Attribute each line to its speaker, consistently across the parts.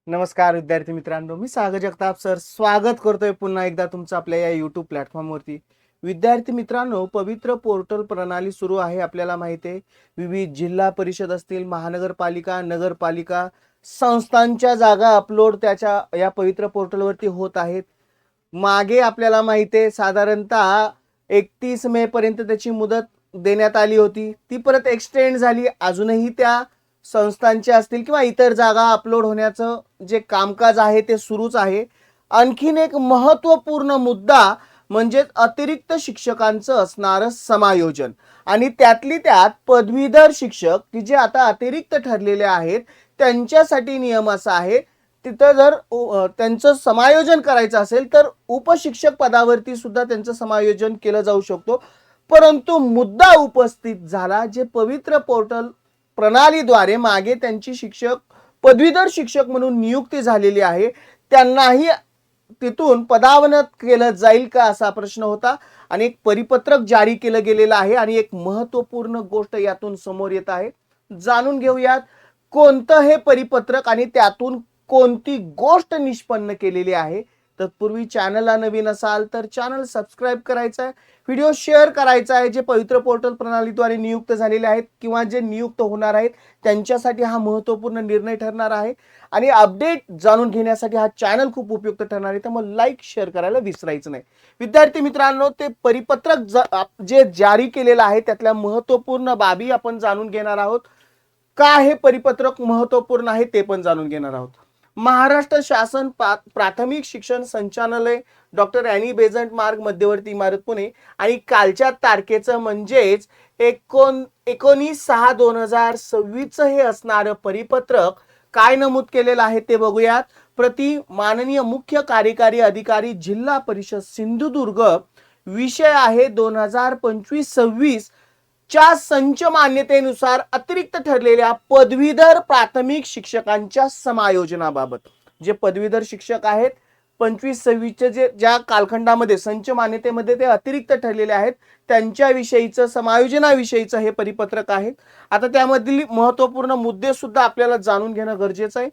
Speaker 1: नमस्कार विद्यार्थी मित्रांनो, मी सागर जगताप सर स्वागत करतोय पुन्हा एकदा तुमचं आपल्या या यूट्यूब प्लॅटफॉर्मवरती. विद्यार्थी मित्रांनो, पवित्र पोर्टल प्रणाली सुरू आहे. आपल्याला माहिती आहे, विविध जिल्हा परिषद असतील, महानगरपालिका, नगरपालिका, संस्थांच्या जागा अपलोड त्याच्या या पवित्र पोर्टलवरती होत आहेत. मागे आपल्याला माहिती आहे, साधारणतः 31 मे पर्यंत त्याची मुदत देण्यात आली होती. ती परत एक्सटेंड झाली. अजूनही त्या संस्थांचे असतील किंवा इतर जागा अपलोड होण्याचं जे कामकाज आहे ते सुरूच आहे. आणखीन एक महत्त्वपूर्ण मुद्दा म्हणजे अतिरिक्त शिक्षकांचं असणारं समायोजन आणि त्यातली त्यात पदवीधर शिक्षक की जे आता अतिरिक्त ठरलेले आहेत त्यांच्यासाठी नियम असा आहे, तिथं जर त्यांचं समायोजन करायचं असेल तर उपशिक्षक पदावरती सुद्धा त्यांचं समायोजन केलं जाऊ शकतो. परंतु मुद्दा उपस्थित झाला, जे पवित्र पोर्टल प्रणालीद्वारे मागे त्यांची शिक्षक पदवीधर शिक्षक म्हणून नियुक्ती झालेली आहे, त्यांनाही तिथून पदावनत केलं जाईल का असा प्रश्न होता. आणि एक परिपत्रक जारी केलं गेलेलं आहे आणि एक महत्त्वपूर्ण गोष्ट यातून समोर येत आहे. जाणून घेऊयात कोणतं हे परिपत्रक आणि त्यातून कोणती गोष्ट निष्पन्न केलेली आहे. तत्पूर्वी चॅनलला नवीन असाल तर चॅनल सबस्क्राईब करायचं आहे, व्हिडिओ शेअर करायचा आहे. जे पवित्र पोर्टल प्रणालीद्वारे नियुक्त झालेले आहेत किंवा जे नियुक्त होणार आहेत त्यांच्यासाठी हा महत्त्वपूर्ण निर्णय ठरणार आहे आणि अपडेट जाणून घेण्यासाठी हा चॅनल खूप उपयुक्त ठरणार आहे. त्यामुळे लाईक शेअर करायला विसरायचं नाही. विद्यार्थी मित्रांनो, ते परिपत्रक जे जारी केलेलं आहे त्यातल्या महत्त्वपूर्ण बाबी आपण जाणून घेणार आहोत. का हे परिपत्रक महत्त्वपूर्ण आहे ते पण जाणून घेणार आहोत. महाराष्ट्र शासन प्राथमिक शिक्षण संचालनालय, डॉक्टर अॅनी बेझंट मार्ग, मध्यवर्ती इमारत, पुणे आणि कालच्या तारखेचं म्हणजेच 19/6/2026 हे असणारं परिपत्रक काय नमूद केलेलं आहे ते बघूयात. प्रति माननीय मुख्य कार्यकारी अधिकारी जिल्हा परिषद सिंधुदुर्ग, विषय आहे 2025-26 च्या संच मान्यतेनुसार अतिरिक्त ठरलेल्या पदवीधर प्राथमिक शिक्षकांच्या समायोजनाबाबत. जे पदवीधर शिक्षक आहेत 25-26 जे ज्या कालखंडामध्ये संच मान्यतेमध्ये ते अतिरिक्त ठरलेले आहेत त्यांच्याविषयीचं समायोजनाविषयीचं हे परिपत्रक आहे. आता त्यामधील महत्त्वपूर्ण मुद्दे सुद्धा आपल्याला जाणून घेणं गरजेचं आहे.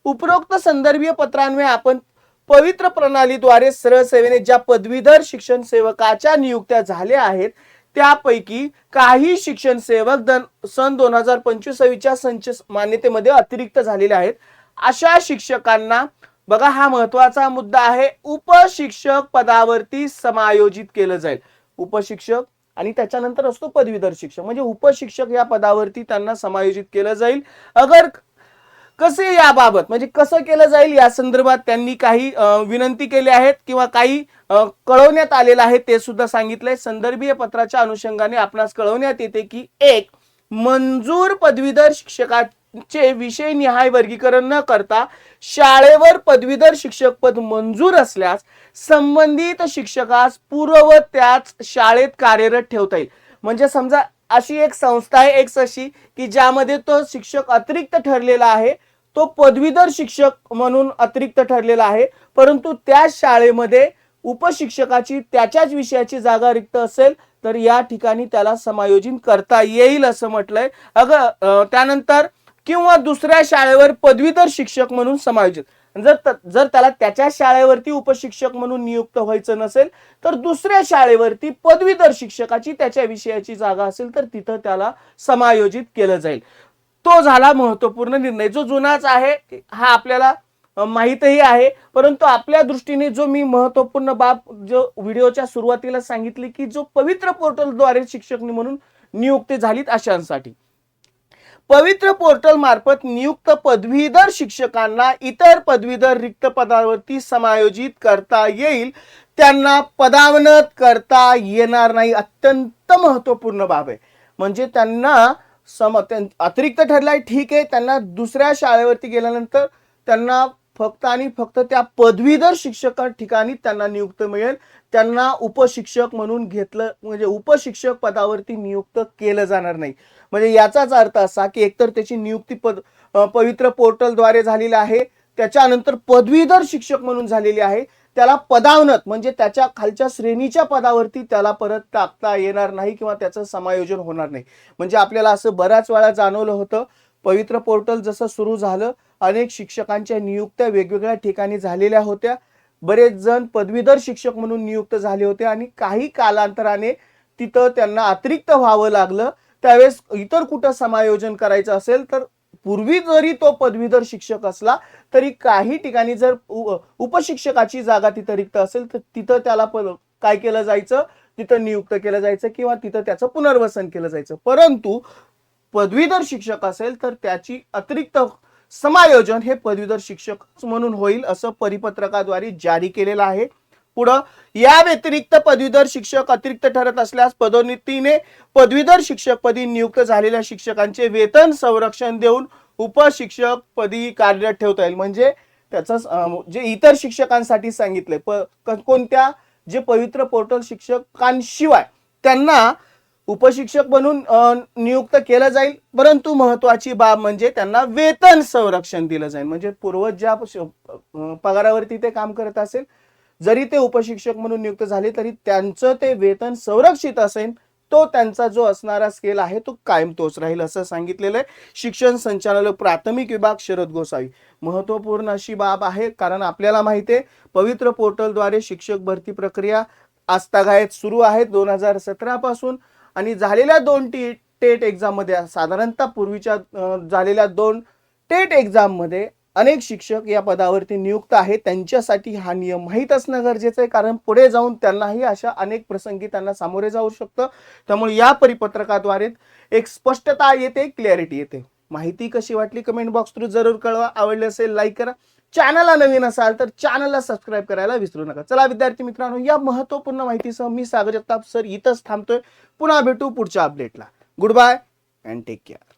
Speaker 1: उपरोक्त संदर्भीय पत्रान्वये आपण पवित्र प्रणालीद्वारे सरळ सेवेने ज्या पदवीधर शिक्षण सेवकाच्या नियुक्त्या झाल्या आहेत त्यापैकी काही शिक्षण सेवक सन 2025-26च्या संच मान्यतेमध्ये अतिरिक्त झालेले आहेत. अशा शिक्षकांना बघा, हा महत्वाचा मुद्दा आहे, उपशिक्षक पदावरती समायोजित केलं जाईल. उपशिक्षक आणि त्याच्यानंतर असतो पदवीधर शिक्षक, म्हणजे उपशिक्षक या पदावरती त्यांना समायोजित केलं जाईल. अगर कसे याबाबत म्हणजे कसं केलं जाईल या संदर्भात त्यांनी काही विनंती केली आहेत किंवा काही कळवण्यात आलेलं आहे ते सुद्धा सांगितलंय. संदर्भीय पत्राच्या अनुषंगाने आपणास कळवण्यात येते की एक, मंजूर पदवीधर शिक्षकाचे विषय निहाय वर्गीकरण न करता शाळेवर पदवीधर शिक्षक पद मंजूर असल्यास संबंधित शिक्षकास पूर्ववत त्याच शाळेत कार्यरत ठेवता येईल. म्हणजे समजा अशी एक संस्था आहे एक्स अशी की ज्यामध्ये तो शिक्षक अतिरिक्त ठरलेला आहे, तो पदवीधर शिक्षक म्हणून अतिरिक्त ठरलेला आहे, परंतु त्या शाळेमध्ये उपशिक्षकाची त्याच्याच विषयाची जागा रिक्त असेल तर या ठिकाणी त्याला समायोजित करता येईल असं म्हटलंय. त्यानंतर किंवा दुसऱ्या शाळेवर पदवीधर शिक्षक म्हणून समायोजित, जर त्याला त्याच्या शाळेवरती उपशिक्षक म्हणून नियुक्त व्हायचं नसेल तर दुसऱ्या शाळेवरती पदवीधर शिक्षकाची त्याच्या विषयाची जागा असेल तर तिथं त्याला समायोजित केलं जाईल. तो झाला महत्त्वपूर्ण निर्णय. जो जुनाच आहे हा आपल्याला माहितही आहे, परंतु आपल्या दृष्टीने जो मी महत्त्वपूर्ण बाब जो व्हिडिओच्या सुरुवातीला सांगितली की जो पवित्र पोर्टलद्वारे शिक्षक म्हणून नियुक्ती झालीत अशांसाठी पवित्र पोर्टल मार्फत नियुक्त पदवीधर शिक्षकांना इतर पदवीधर रिक्त पदावरती समायोजित करता येईल, त्यांना पदावनत करता येणार नाही. अत्यंत महत्त्वपूर्ण बाब आहे. म्हणजे त्यांना अतिरिक्त ठरलाय ठीक आहे, त्यांना दुसऱ्या शाळेवरती गेल्यानंतर त्यांना फक्त आणि फक्त त्या पदवीधर शिक्षका ठिकाणी त्यांना नियुक्त मिळेल. त्यांना उपशिक्षक म्हणून घेतलं म्हणजे उपशिक्षक पदावरती नियुक्त केलं जाणार नाही. म्हणजे याचाच अर्थ असा की एकतर त्याची नियुक्ती पवित्र पोर्टलद्वारे झालेली आहे, त्याच्यानंतर पदवीधर शिक्षक म्हणून झालेली आहे, त्याला पदावनत म्हणजे त्याच्या खालच्या श्रेणीच्या पदावरती त्याला परत टाकता येणार नाही किंवा त्याचं समायोजन होणार नाही. म्हणजे आपल्याला असं बऱ्याच वेळा जाणवलं होतं पवित्र पोर्टल जसं सुरू झालं, अनेक शिक्षकांच्या नियुक्त्या वेगवेगळ्या ठिकाणी झालेल्या होत्या. बरेच जण पदवीधर शिक्षक म्हणून नियुक्त झाले होते आणि काही कालांतराने तिथं त्यांना अतिरिक्त व्हावं लागलं. त्यावेळेस इतर कुठं समायोजन करायचं असेल तर पूर्वी जरी तो पदवीधर शिक्षक असला तरी काही ठिकाणी जर उपशिक्षकाची जागा तिथं रिक्त असेल तर तिथं त्याला काय केलं जायचं, तिथं नियुक्त केलं जायचं किंवा तिथं त्याचं पुनर्वसन केलं जायचं. परंतु पदवीधर शिक्षक असेल तर त्याची अतिरिक्त समायोजन हे पदवीधर शिक्षक म्हणून होईल असं परिपत्रकाद्वारे जारी केलेलं आहे. पुढं या व्यतिरिक्त पदवीधर शिक्षक अतिरिक्त ठरत असल्यास पदोन्नतीने पदवीधर शिक्षक पदी नियुक्त झालेल्या शिक्षकांचे वेतन संरक्षण देऊन उपशिक्षक पदी कार्यरत ठेवता येईल. म्हणजे त्याचं जे इतर शिक्षकांसाठी सांगितलंय कोणत्या, जे पवित्र पोर्टल शिक्षकांशिवाय त्यांना उपशिक्षक म्हणून नियुक्त केलं जाईल. परंतु महत्वाची बाब म्हणजे त्यांना वेतन संरक्षण दिलं जाईल. म्हणजे पूर्वज ज्या पगारावरती ते काम करत असेल, जरी ते उपशिक्षक म्हणून नियुक्त झाले तरी त्यांचं ते वेतन संरक्षित असेल. तो त्यांचा जो असणारा स्केल आहे तो कायम तोच राहील असं सांगितलेलं आहे. शिक्षण संचालक प्राथमिक विभाग शरद गोसावी. महत्वपूर्ण अशी बाब आहे, कारण आपल्याला माहिती आहे पवित्र पोर्टलद्वारे शिक्षक भरती प्रक्रिया आजतागायत सुरू आहे 2017 पासून. आणि झालेल्या 2 टेट एक्झाम मध्ये, साधारणतः पूर्वीच्या झालेल्या 2 टेट एक्झाम मध्ये अनेक शिक्षक या पदावरती नियुक्त आहेत. त्यांच्यासाठी हा नियम माहीत असणं गरजेचं आहे, कारण पुढे जाऊन त्यांनाही अशा अनेक प्रसंगी त्यांना सामोरे जाऊ शकतं. त्यामुळे या परिपत्रकाद्वारे एक स्पष्टता येते, क्लॅरिटी येते. माहिती कशी वाटली कमेंट बॉक्स थ्रू जरूर कळवा. आवडले असेल लाईक करा. चॅनलला नवीन असाल तर चॅनलला सबस्क्राईब करायला विसरू नका. चला विद्यार्थी मित्रांनो, या महत्त्वपूर्ण माहितीसह मी सागर जगताप सर इथंच थांबतोय. पुन्हा भेटू पुढच्या अपडेटला. Good bye and take care.